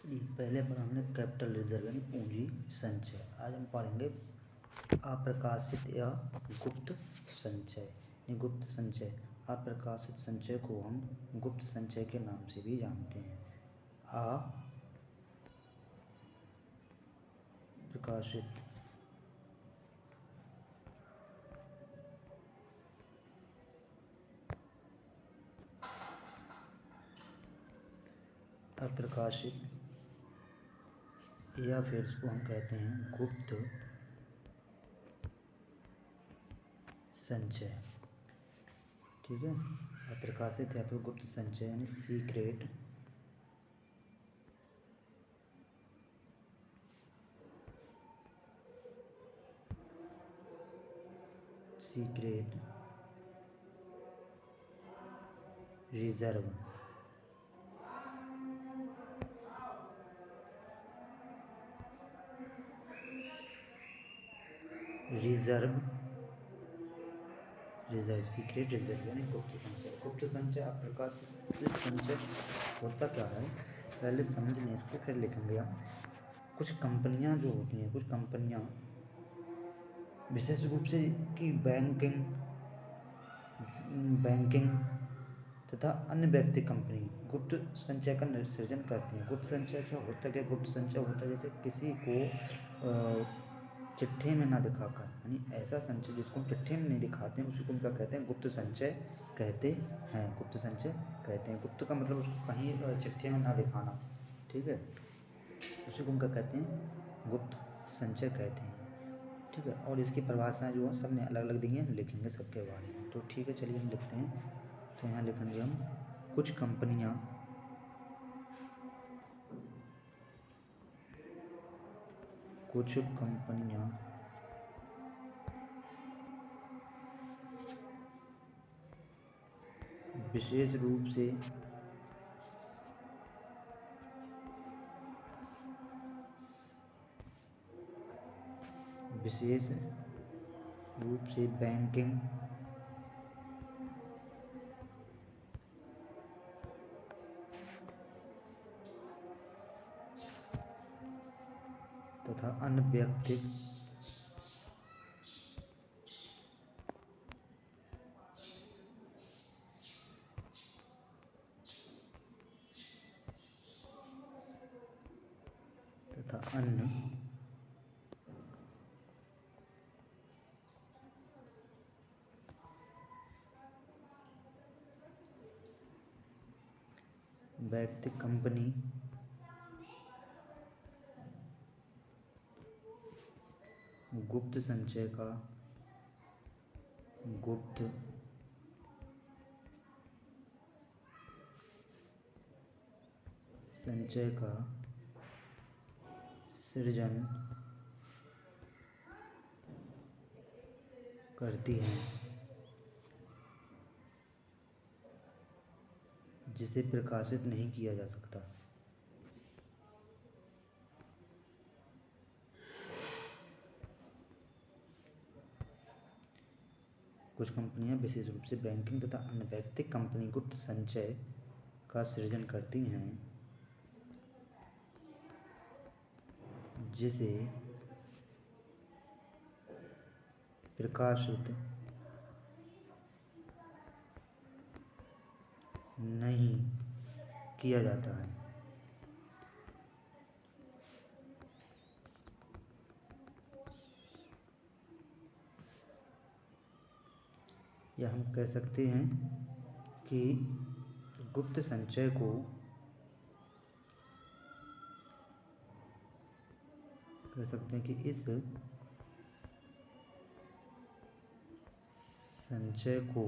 पहले पर हमने कैपिटल रिजर्व यानी पूंजी संचय। आज हम पढ़ेंगे अप्रकाशित या गुप्त संचय। ये गुप्त संचय, अप्रकाशित संचय को हम गुप्त संचय के नाम से भी जानते हैं। अप्रकाशित या फिर इसको हम कहते हैं गुप्त संचय। ठीक है, अप्रकाशित या फिर गुप्त संचय यानी सीक्रेट रिजर्व। सीक्रेट रिजर्व यानी गुप्त संचय। गुप्त संचय अप्रकाशित संचय होता क्या है, पहले समझ लें इसको फिर लिखेंगे हम। कुछ कंपनियां जो होती हैं, कुछ कंपनियां विशेष रूप से कि बैंकिंग तथा अन्य व्यक्तिगत कंपनी गुप्त संचय का सृजन करती हैं। गुप्त संचय क्या होता है? गुप्त संचय होता है जैसे किसी को चिट्ठी में ना दिखाकर, यानी ऐसा संचय जिसको हम चिट्ठी में नहीं दिखाते हैं, उसी को क्या कहते हैं? गुप्त संचय कहते हैं। गुप्त संचय कहते हैं। गुप्त का मतलब उसको कहीं चिट्ठी में ना दिखाना। ठीक है, उसी को हम क्या कहते हैं? गुप्त संचय कहते हैं। ठीक है, और इसकी परिभाषाएं जो है सबने अलग अलग दी हैं, लिखेंगे सबके बारे में। तो ठीक है, चलिए हम लिखते हैं। तो यहाँ लिखेंगे हम कुछ कंपनियां विशेष रूप से बैंकिंग तथा अन्य व्यक्तिगत कंपनी गुप्त संचय का सृजन करती हैं, जिसे प्रकाशित नहीं किया जा सकता। कुछ कंपनियां विशेष रूप से बैंकिंग तथा अन्य व्यक्तिगत कंपनी गुप्त संचय का सृजन करती हैं, जिसे प्रकाशित नहीं किया जाता है। या हम कह सकते हैं कि गुप्त संचय को कह सकते हैं कि इस संचय को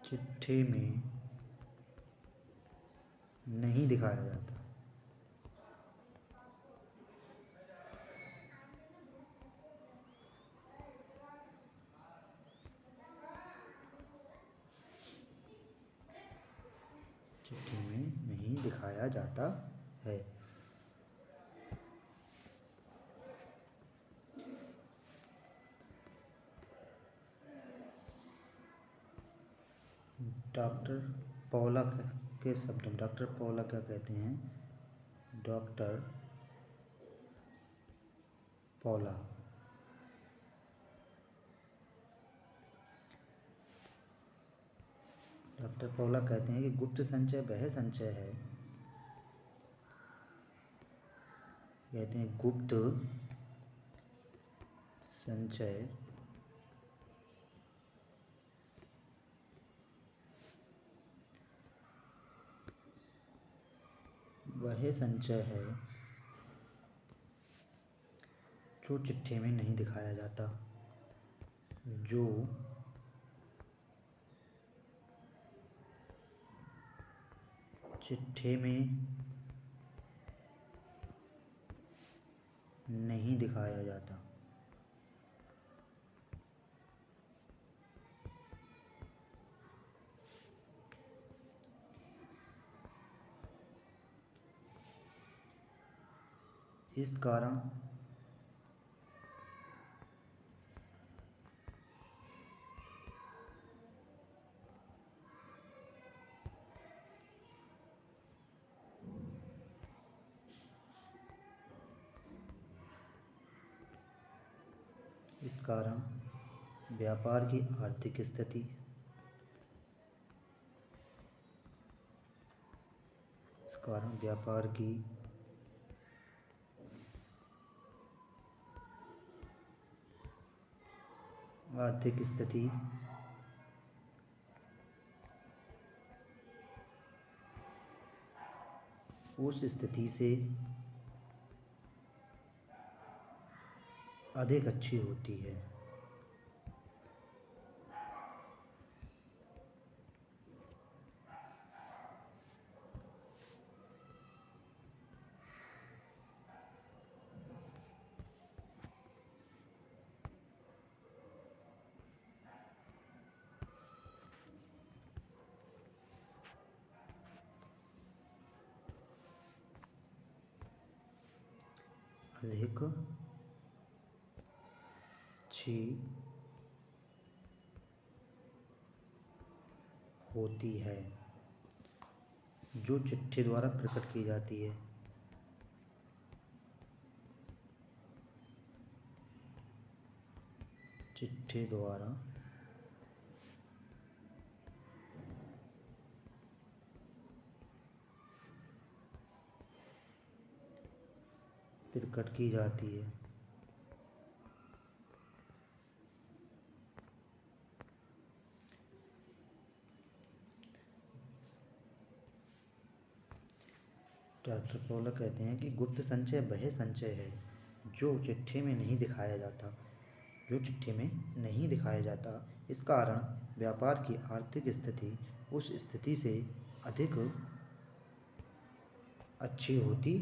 चिट्ठी में नहीं दिखाया जाता। चिट्ठी में नहीं दिखाया जाता है। डॉक्टर पौला के शब्द में डॉक्टर पौला क्या कहते हैं? डॉक्टर पौला डॉक्टर पौला कहते हैं कि गुप्त संचय वह संचय है, कहते हैं गुप्त संचय वह संचय है जो चिट्ठी में नहीं दिखाया जाता, जो चिट्ठी में नहीं दिखाया जाता। इस कारण व्यापार की आर्थिक स्थिति उस स्थिति से अधिक अच्छी होती है। अधिक अच्छी होती है जो चिट्ठी द्वारा प्रकट की जाती है। चिट्ठी द्वारा प्रकट की जाती है। डॉक्टर पौला कहते हैं कि गुप्त संचय वह संचय है जो चिट्ठी में नहीं दिखाया जाता। इस कारण व्यापार की आर्थिक स्थिति उस स्थिति से अधिक अच्छी होती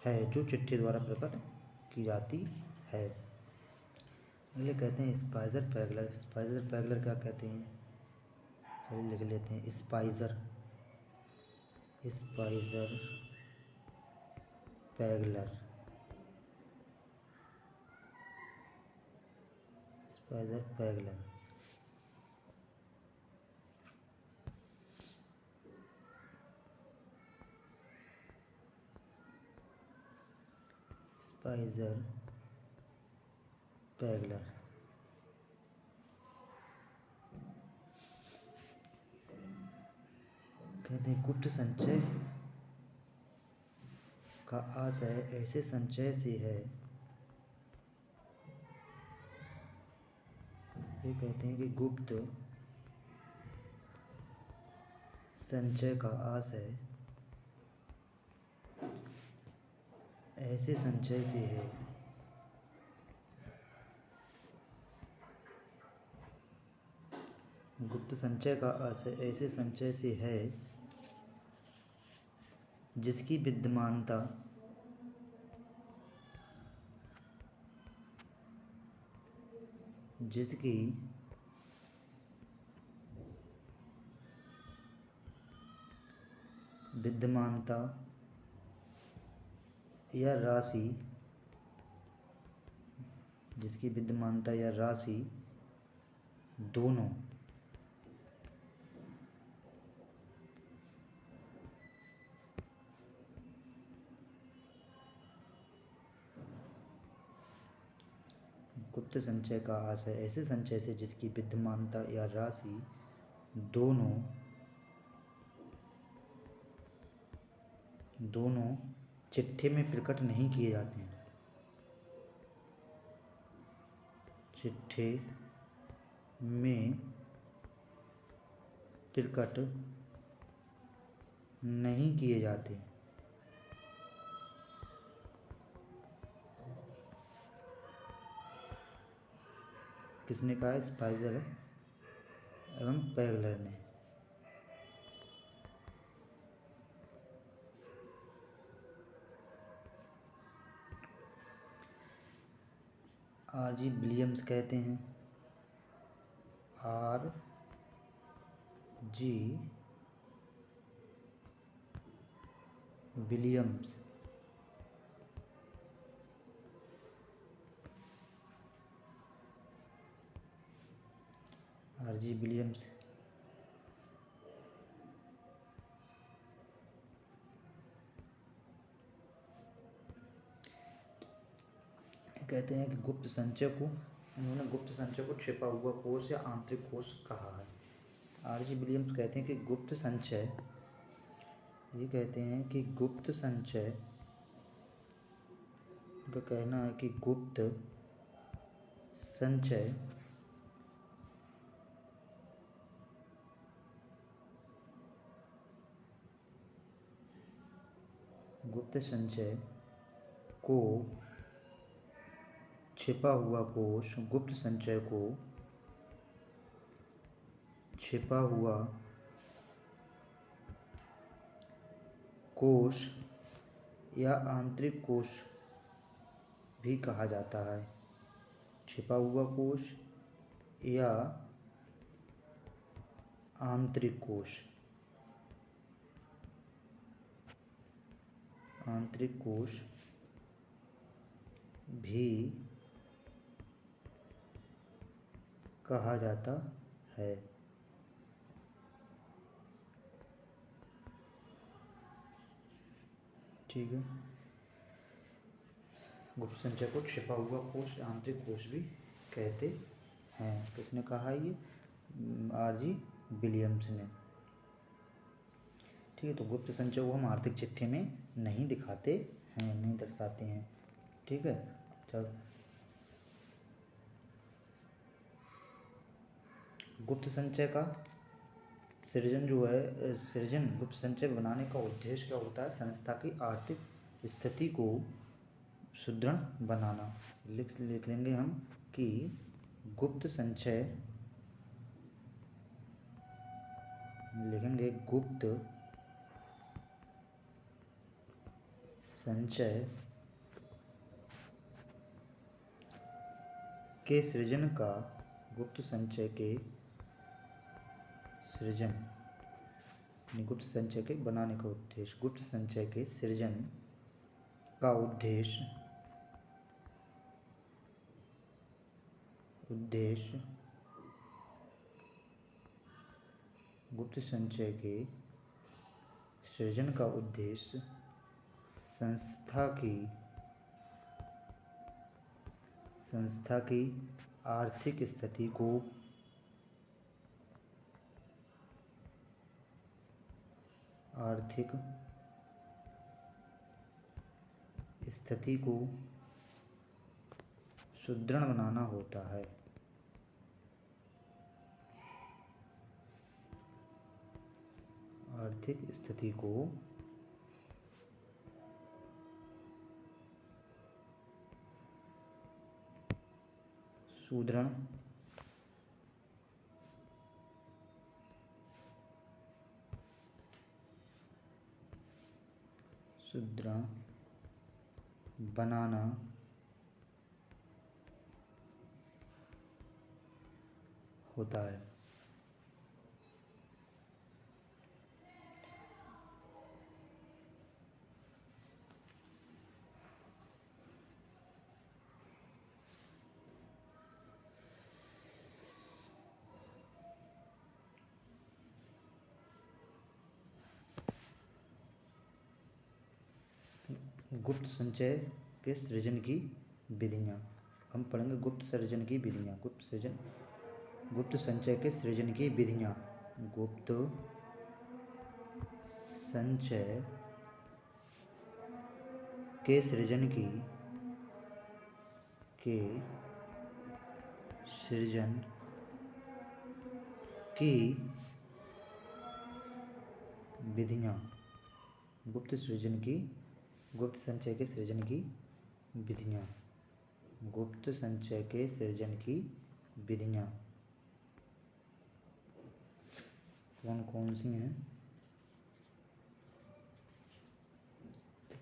है जो चिट्ठी द्वारा प्रकट की जाती है। ये कहते हैं स्पाइजर पैगलर क्या कहते हैं? चलिए लिख लेते हैं स्पाइजर पैगलर। स्पाइजर पैगलर कहते हैं गुप्त संचय का आशय ऐसे संचय से है। ये कहते हैं कि गुप्त संचय का आशय ऐसे संचय से है गुप्त संचय का आशय ऐसे संचय से है जिसकी विद्यमानता या राशि दोनों गुप्त संचय का आशय ऐसे संचय से जिसकी विद्यमानता या राशि दोनों चिट्ठे में प्रकट नहीं किए जाते हैं। चिट्ठे में प्रकट नहीं किए जाते। किसने कहा? स्पाइजर एवं पैगलर ने। R.G. विलियम्स कहते हैं, R.G. Williams R.G. विलियम्स कहते हैं कि गुप्त संचय को, उन्होंने गुप्त संचय को छिपा हुआ कोष या आंतरिक कोष कहा है। R.G. विलियम्स कहते हैं कि गुप्त संचय, ये कहते हैं कि गुप्त संचय का कहना है कि गुप्त संचय को छिपा हुआ कोष, गुप्त संचय को छिपा हुआ कोष या आंतरिक कोष भी कहा जाता है। छिपा हुआ कोष या आंतरिक कोष, आंतरिक कोष भी कहा जाता है। ठीक है, गुप्त संचय को छिपा हुआ कोष, आंतरिक कोष भी कहते हैं। किसने कहा ये? R.G. विलियम्स ने। ठीक है, तो गुप्त संचय को हम आर्थिक चिट्ठी में नहीं दिखाते हैं, नहीं दर्शाते हैं। ठीक है, जब गुप्त संचय का सृजन जो है, गुप्त संचय बनाने का उद्देश्य क्या होता है? संस्था की आर्थिक स्थिति को सुदृढ़ बनाना। लिख लेंगे हम कि गुप्त संचय, लिखेंगे गुप्त संचय के सृजन का, गुप्त संचय के सृजन, गुप्त संचय के बनाने का उद्देश्य, गुप्त संचय के सृजन का उद्देश्य गुप्त संचय के सृजन का उद्देश्य संस्था की आर्थिक स्थिति को सुदृढ़ बनाना होता है। आर्थिक स्थिति को सुदृढ़ बनाना होता है। गुप्त संचय के सृजन की विधियाँ। हम पढ़ेंगे गुप्त सृजन की विधियाँ। गुप्त संचय के सृजन की विधियाँ। गुप्त संचय के सृजन की विधियाँ। गुप्त संचय के सृजन की विधियाँ। गुप्त संचय के सृजन की विधियाँ कौन कौन सी हैं?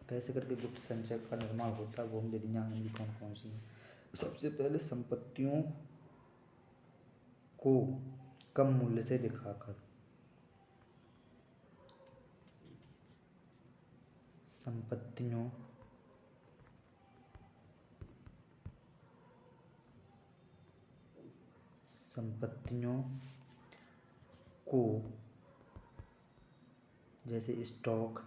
कैसे करके गुप्त संचय का निर्माण होता है, वो विधियाँ हैं कौन कौन सी हैं? सबसे पहले संपत्तियों को कम मूल्य से दिखाकर। संपत्तियों को जैसे स्टॉक,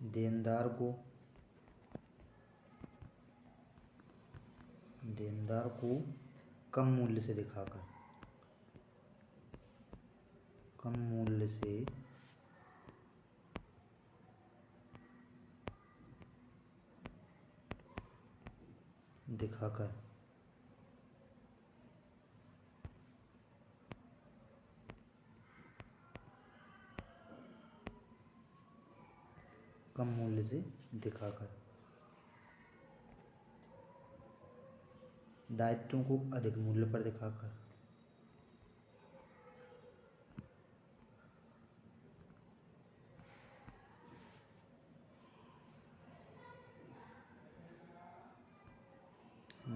देनदार को कम मूल्य से दिखाकर, दायित्वों को अधिक मूल्य पर दिखाकर,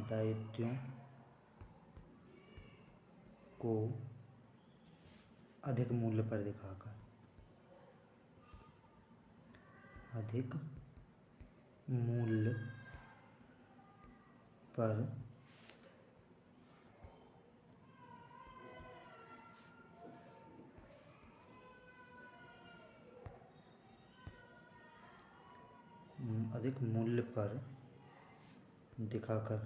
दायित्वों को अधिक मूल्य पर दिखाकर, अधिक मूल्य पर दिखाकर।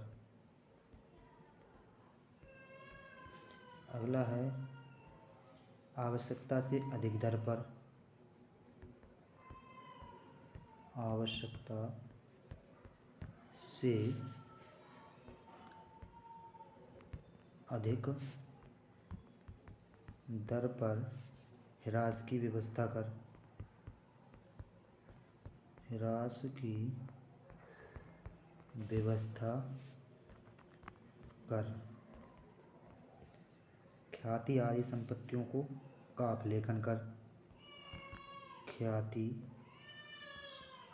अगला है आवश्यकता से अधिक दर पर, आवश्यकता से अधिक दर पर ह्रास की व्यवस्था कर, ह्रास की व्यवस्था कर। ख्याति आदि संपत्तियों का अपलेखन कर, ख्याति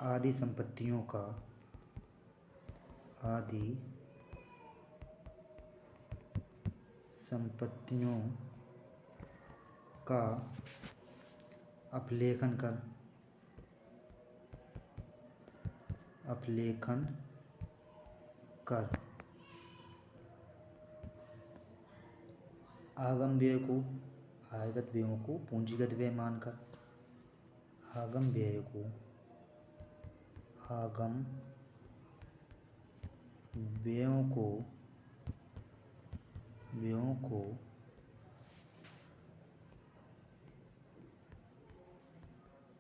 आदि संपत्तियों का अपलेखन कर। आगम व्यय को आयगत व्ययों को पूंजीगत व्यय मानकर, आगम व्ययों को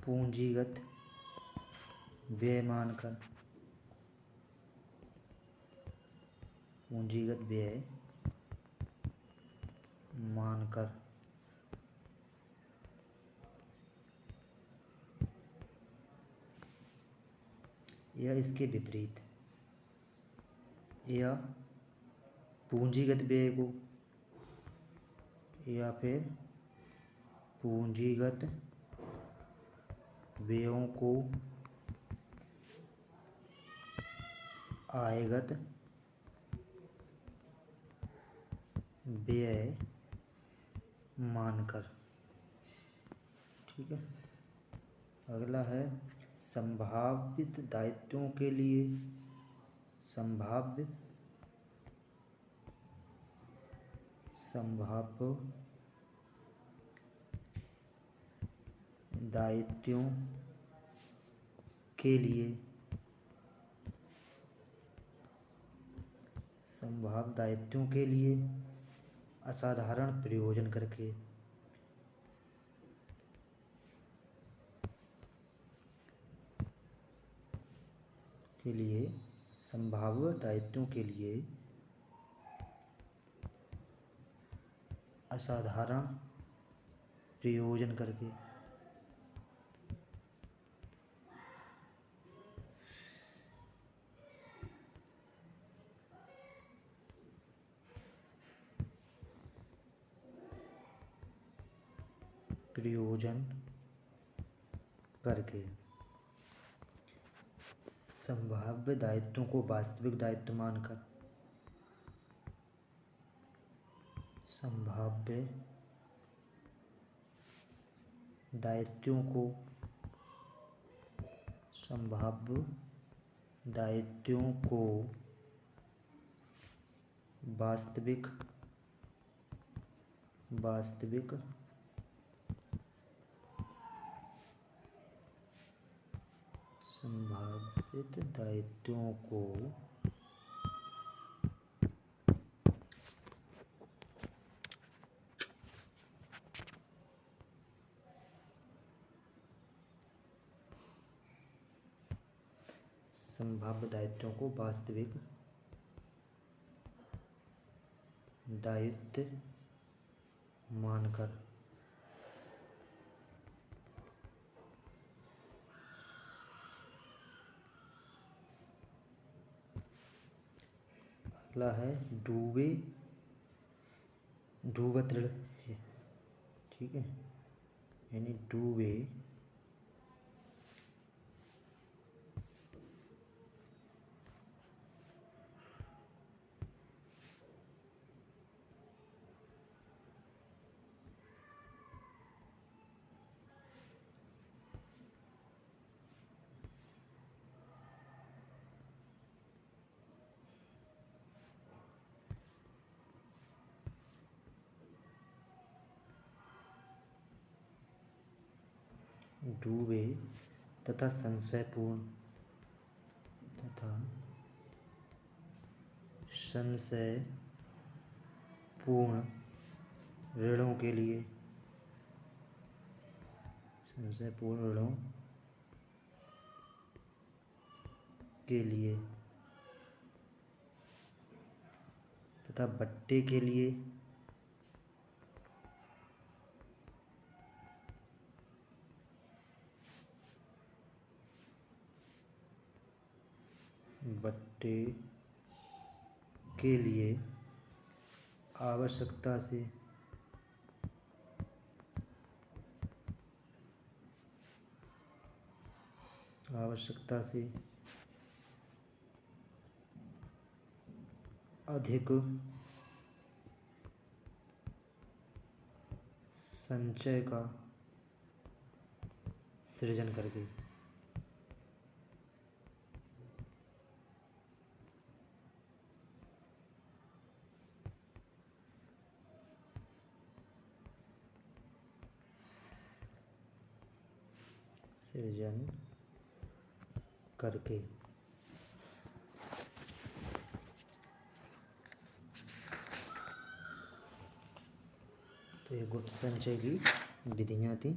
पूंजीगत व्यय मानकर, या इसके विपरीत, या पूंजीगत व्यय को या फिर पूंजीगत व्ययों को आयगत व्यय मानकर। ठीक है। अगला है संभावित दायित्वों के लिए दायित्वों के लिए संभाव्य दायित्वों के लिए असाधारण प्रयोजन करके संभाव्य दायित्वों के लिए असाधारण प्रयोजन करके संभाव्य दायित्वों को वास्तविक दायित्व मानकर संभाव्य दायित्वों को वास्तविक संभावित दायित्वों को वास्तविक दायित्व मानकर अगला है डूबत ऋण है, ठीक है, यानी डूबे तथा संशयपूर्ण ऋणों के लिए तथा बट्टे के लिए आवश्यकता से अधिक संचय का सृजन करके तो ये गुप्त संचय की विधियां थी।